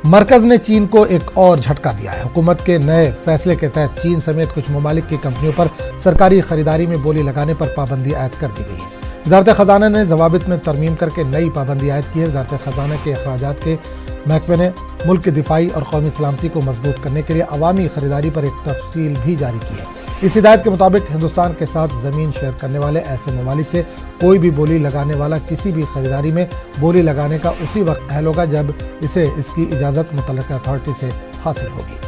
मरकज ने चीन को एक और झटका दिया है। हुकूमत के नए फैसले के तहत चीन समेत कुछ ममालिक की कंपनियों पर सरकारी खरीदारी में बोली लगाने पर पाबंदी आयद कर दी गई है। वजारत खजाना ने जवाबित में तरमीम करके नई पाबंदी आयद की है। वजारत खजाना के अखराजात के महकमे ने मुल्क की दिफाई और कौमी सलामती को मजबूत करने के लिए अवामी खरीदारी पर एक तफसील भी जारी की है। इस हिदायत के मुताबिक हिंदुस्तान के साथ ज़मीन शेयर करने वाले ऐसे ममालिक से कोई भी बोली लगाने वाला किसी भी खरीदारी में बोली लगाने का उसी वक्त अहल होगा जब इसे इसकी इजाज़त मुतल्लिका अथॉरिटी से हासिल होगी।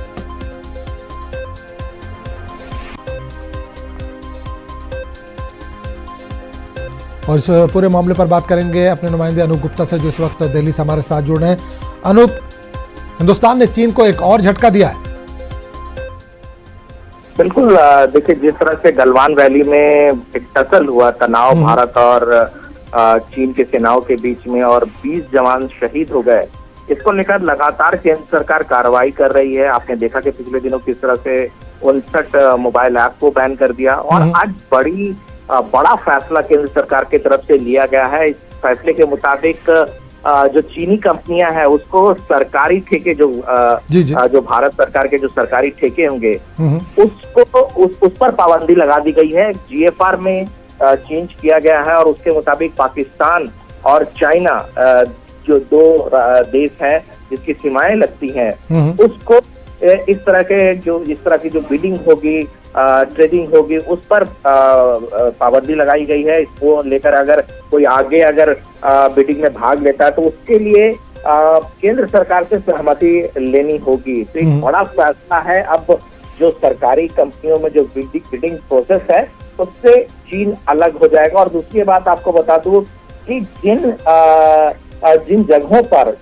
और इस पूरे मामले पर बात करेंगे अपने नुमाइंदे अनूप गुप्ता से, जो इस वक्त दिल्ली से हमारे साथ जुड़ रहे हैं। अनूप, हिंदुस्तान ने चीन को एक और झटका दिया है। बिल्कुल, देखिए जिस तरह से गलवान वैली में एक टसल हुआ तनाव भारत और चीन की सेनाओं के बीच में और 20 जवान शहीद हो गए, इसको लेकर लगातार केंद्र सरकार कार्रवाई कर रही है। आपने देखा कि पिछले दिनों किस तरह से 59 मोबाइल ऐप को बैन कर दिया और आज बड़ा फैसला केंद्र सरकार की तरफ से लिया गया है। इस फैसले के मुताबिक जो चीनी कंपनियां हैं उसको सरकारी ठेके जो भारत सरकार के जो सरकारी ठेके होंगे उसको उस पर पाबंदी लगा दी गई है। GFR में चेंज किया गया है और उसके मुताबिक पाकिस्तान और चाइना जो दो देश हैं जिसकी सीमाएं लगती हैं उसको इस तरह की जो बिडिंग होगी, ट्रेडिंग होगी, उस पर पाबंदी लगाई गई है। इसको लेकर अगर कोई आगे बिडिंग में भाग लेता है तो उसके लिए केंद्र सरकार से सहमति लेनी होगी। तो एक बड़ा फैसला है। अब जो सरकारी कंपनियों में जो बिडिंग प्रोसेस है उससे चीन अलग हो जाएगा। और दूसरी बात आपको बता दूं कि जिन जगहों पर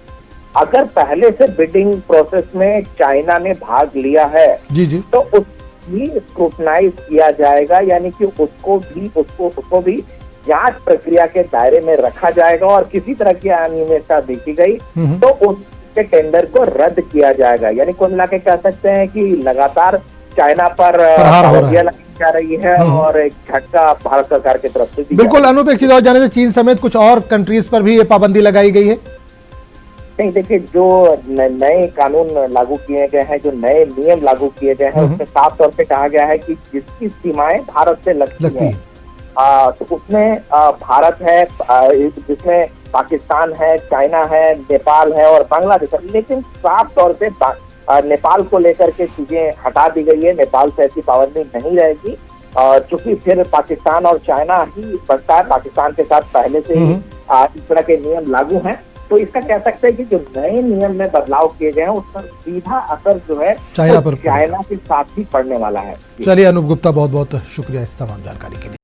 अगर पहले से बिडिंग प्रोसेस में चाइना ने भाग लिया है तो भी स्क्रूटनाइज किया जाएगा, यानी कि उसको भी जांच प्रक्रिया के दायरे में रखा जाएगा और किसी तरह की अनियमितता देखी गई तो उसके टेंडर को रद्द किया जाएगा। यानी कुल मिला के कह सकते हैं कि लगातार चाइना पर पाबंदियां लगाई जा रही है और एक झटका भारत सरकार की तरफ से। बिल्कुल अनूप, एक चीज और जाने से, चीन समेत कुछ और कंट्रीज पर भी ये पाबंदी लगाई गई है। नहीं, देखिए जो नए कानून लागू किए गए हैं, जो नए नियम लागू किए गए हैं उसमें साफ तौर पे कहा गया है कि जिसकी सीमाएं भारत से लगती हैं तो उसमें भारत है, जिसमें पाकिस्तान है, चाइना है, नेपाल है और बांग्लादेश है। लेकिन साफ तौर पे नेपाल को लेकर के चीजें हटा दी गई है। नेपाल से ऐसी पाबंदी नहीं रहेगी चूंकि फिर पाकिस्तान और चाइना ही बचता है। पाकिस्तान के साथ पहले से ही इस तरह के नियम लागू हैं। तो इसका कह सकते हैं कि जो नए नियम में बदलाव किए गए हैं उस पर सीधा असर जो है चाइना के साथ ही पड़ने वाला है। चलिए अनूप गुप्ता, बहुत बहुत शुक्रिया इस तमाम जानकारी के लिए।